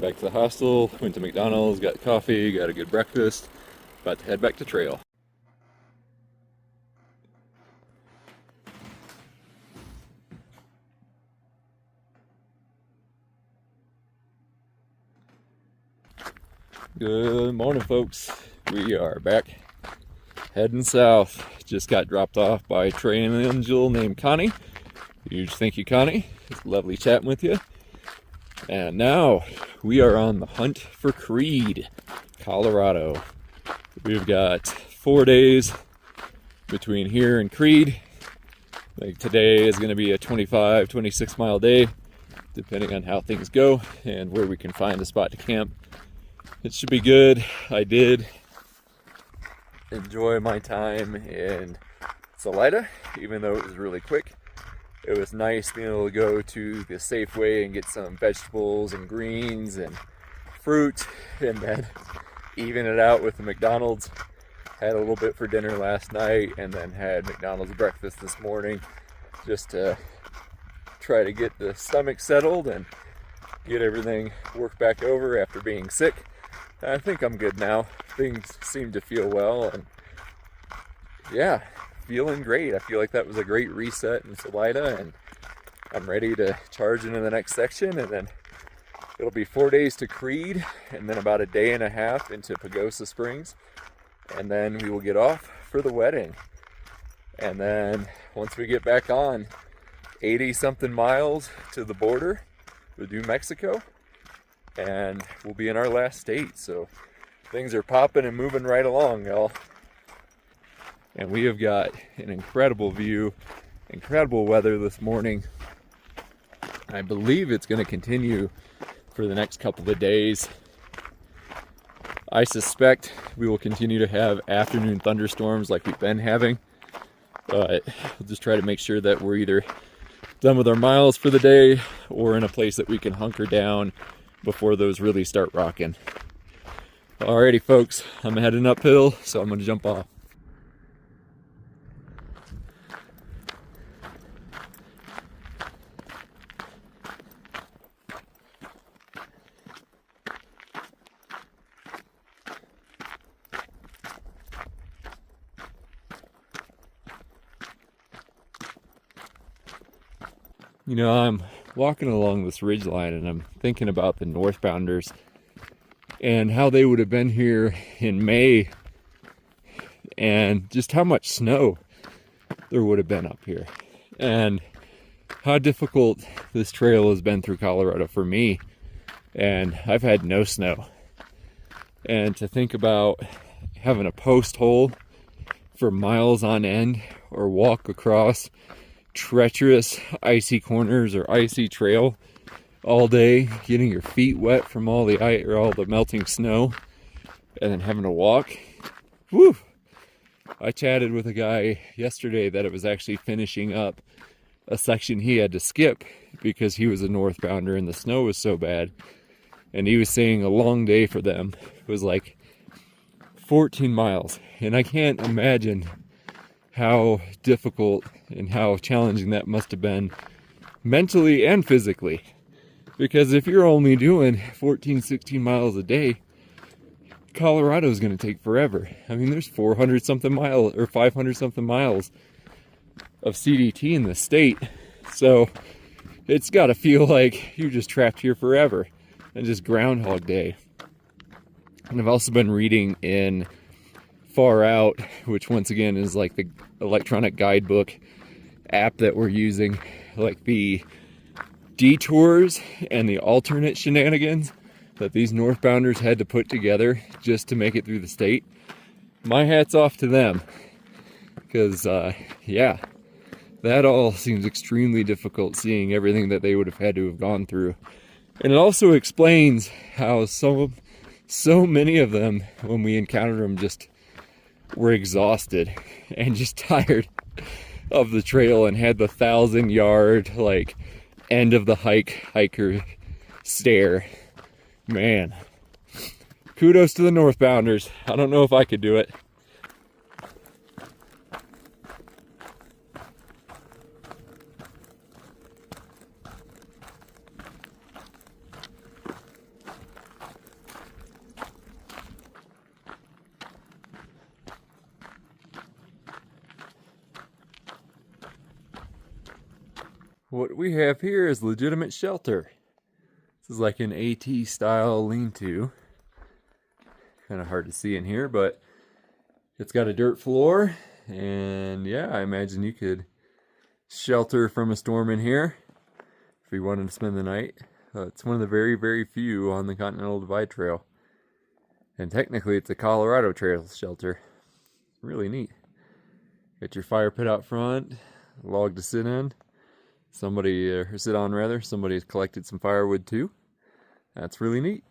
back to the hostel, went to McDonald's, got coffee, got a good breakfast, about to head back to trail. Good morning, folks. We are back heading south. Just got dropped off by a train angel named Connie. Huge thank you, Connie. It's lovely chatting with you. And now we are on the hunt for Creed, Colorado. We've got 4 days between here and Creed. Like today is going to be a 25, 26 mile day, depending on how things go and where we can find a spot to camp. It should be good. I did enjoy my time in Salida, even though it was really quick. It was nice being able to go to the Safeway and get some vegetables and greens and fruit, and then even it out with the McDonald's. Had a little bit for dinner last night, and then had McDonald's breakfast this morning, just to try to get the stomach settled and get everything worked back over after being sick. I think I'm good now. Things seem to feel well, and yeah, feeling great. I feel like that was a great reset in Salida, and I'm ready to charge into the next section, and then it'll be 4 days to Creed, and then about a day and a half into Pagosa Springs, and then we will get off for the wedding. And then once we get back on, 80 something miles to the border with New Mexico, and we'll be in our last state. So things are popping and moving right along, y'all. And we have got an incredible view, incredible weather this morning. I believe it's going to continue for the next couple of days. I suspect we will continue to have afternoon thunderstorms like we've been having, but we'll just try to make sure that we're either done with our miles for the day or in a place that we can hunker down before those really start rocking. Alrighty, folks, I'm heading uphill, so I'm going to jump off. You know, I'm walking along this ridge line and I'm thinking about the northbounders and how they would have been here in May and just how much snow there would have been up here and how difficult this trail has been through Colorado for me. And I've had no snow. And to think about having a post hole for miles on end or walk across treacherous icy corners or icy trail all day, getting your feet wet from all the ice or all the melting snow, and then having to walk. Woo! I chatted with a guy yesterday that it was actually finishing up a section he had to skip because he was a northbounder and the snow was so bad, and he was saying a long day for them was like 14 miles, and I can't imagine how difficult and how challenging that must have been mentally and physically. Because if you're only doing 14, 16 miles a day, Colorado is going to take forever. I mean, there's 400 something miles or 500 something miles of CDT in the state. So it's got to feel like you're just trapped here forever and just Groundhog Day. And I've also been reading in Far Out, which once again is like the electronic guidebook app that we're using, like the detours and the alternate shenanigans that these northbounders had to put together just to make it through the state. My hat's off to them, because yeah, that all seems extremely difficult, seeing everything that they would have had to have gone through. And it also explains how so many of them, when we encountered them, just were exhausted and just tired of the trail and had the 1,000-yard like end of the hiker stare. Man, kudos to the northbounders. I don't know if I could do it. What we have here is legitimate shelter. This is like an AT style lean-to. Kind of hard to see in here, but it's got a dirt floor, and yeah, I imagine you could shelter from a storm in here if you wanted to spend the night. It's one of the very, very few on the Continental Divide Trail. And technically it's a Colorado Trail shelter. Really neat. Got your fire pit out front, log to sit in. Somebody has collected some firewood too. That's really neat.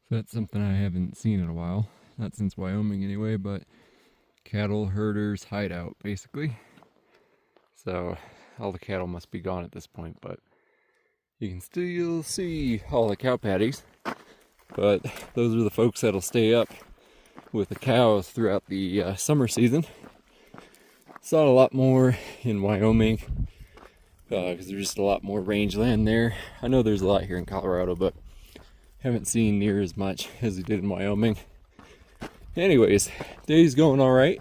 So that's something I haven't seen in a while. Not since Wyoming anyway, but cattle herders hideout basically. So all the cattle must be gone at this point, but you can still see all the cow patties. But those are the folks that'll stay up with the cows throughout the summer season. Saw a lot more in Wyoming because there's just a lot more rangeland there. I know there's a lot here in Colorado, but haven't seen near as much as we did in Wyoming. Anyways, day's going all right.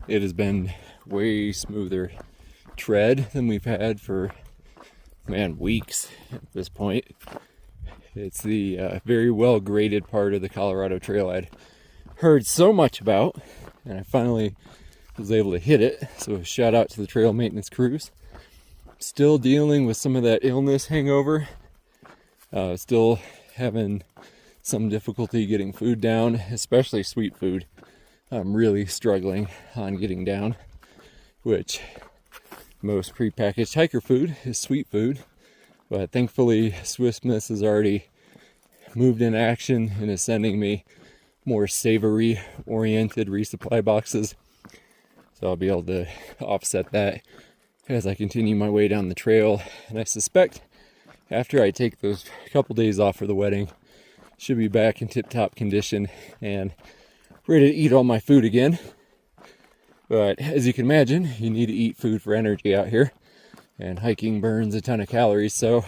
It has been way smoother tread than we've had for, man, weeks at this point. It's the very well graded part of the Colorado Trail I'd heard so much about, and I finally was able to hit it. So shout out to the trail maintenance crews. Still dealing with some of that illness hangover. Still having some difficulty getting food down, especially sweet food. I'm really struggling on getting down, which most prepackaged hiker food is sweet food. But thankfully, Swiss Miss has already moved in action and is sending me more savory oriented resupply boxes. So I'll be able to offset that as I continue my way down the trail. And I suspect after I take those couple days off for the wedding, should be back in tip-top condition and ready to eat all my food again. But as you can imagine, you need to eat food for energy out here, and hiking burns a ton of calories, so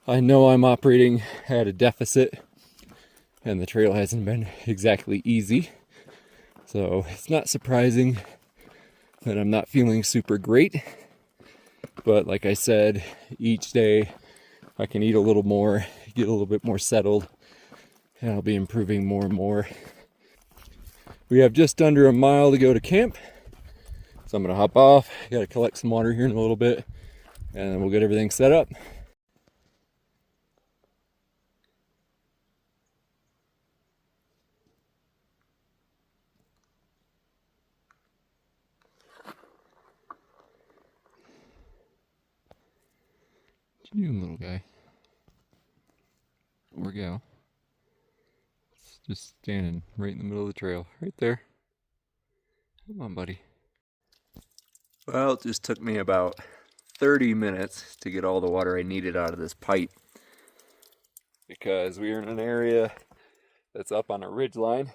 I know I'm operating at a deficit, and the trail hasn't been exactly easy. So it's not surprising that I'm not feeling super great. But like I said, each day I can eat a little more, get a little bit more settled, and I'll be improving more and more. We have just under a mile to go to camp, so I'm gonna hop off. Gotta collect some water here in a little bit, and then we'll get everything set up. What you doing, little guy? Or gal? It's just standing right in the middle of the trail, right there. Come on, buddy. Well, it just took me about 30 minutes to get all the water I needed out of this pipe, because we are in an area that's up on a ridge line,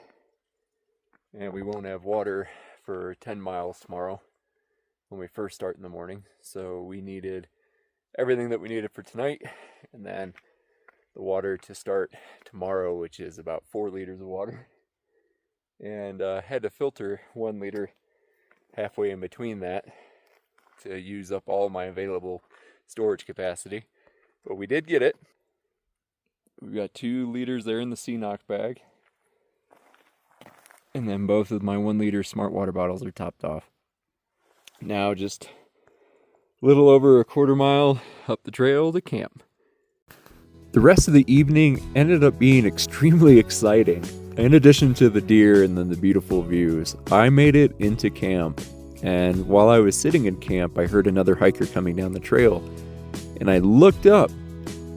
and we won't have water for 10 miles tomorrow when we first start in the morning. So we needed everything that we needed for tonight, and then the water to start tomorrow, which is about 4 liters of water. And had to filter 1 liter halfway in between that to use up all my available storage capacity. But we did get it. We've got 2 liters there in the CNOC bag. And then both of my 1 liter smart water bottles are topped off. Now just a little over a quarter mile up the trail to camp. The rest of the evening ended up being extremely exciting. In addition to the deer and then the beautiful views, I made it into camp. And while I was sitting in camp, I heard another hiker coming down the trail. And I looked up,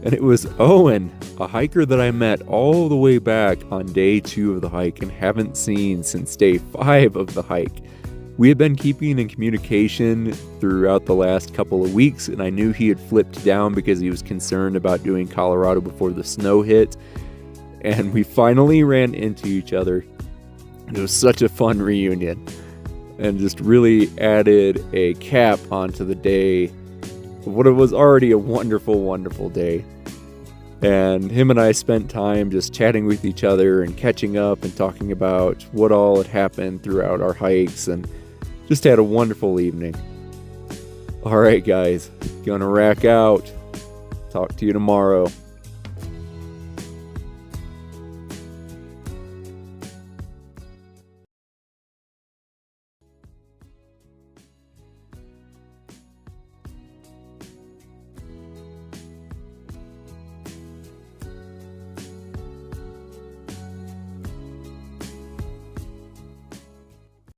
and it was Owen, a hiker that I met all the way back on day 2 of the hike and haven't seen since day 5 of the hike. We had been keeping in communication throughout the last couple of weeks, and I knew he had flipped down because he was concerned about doing Colorado before the snow hit. And we finally ran into each other. It was such a fun reunion, and just really added a cap onto the day of what it was already a wonderful, wonderful day. And him and I spent time just chatting with each other and catching up and talking about what all had happened throughout our hikes, and just had a wonderful evening. All right, guys, gonna rack out. Talk to you tomorrow.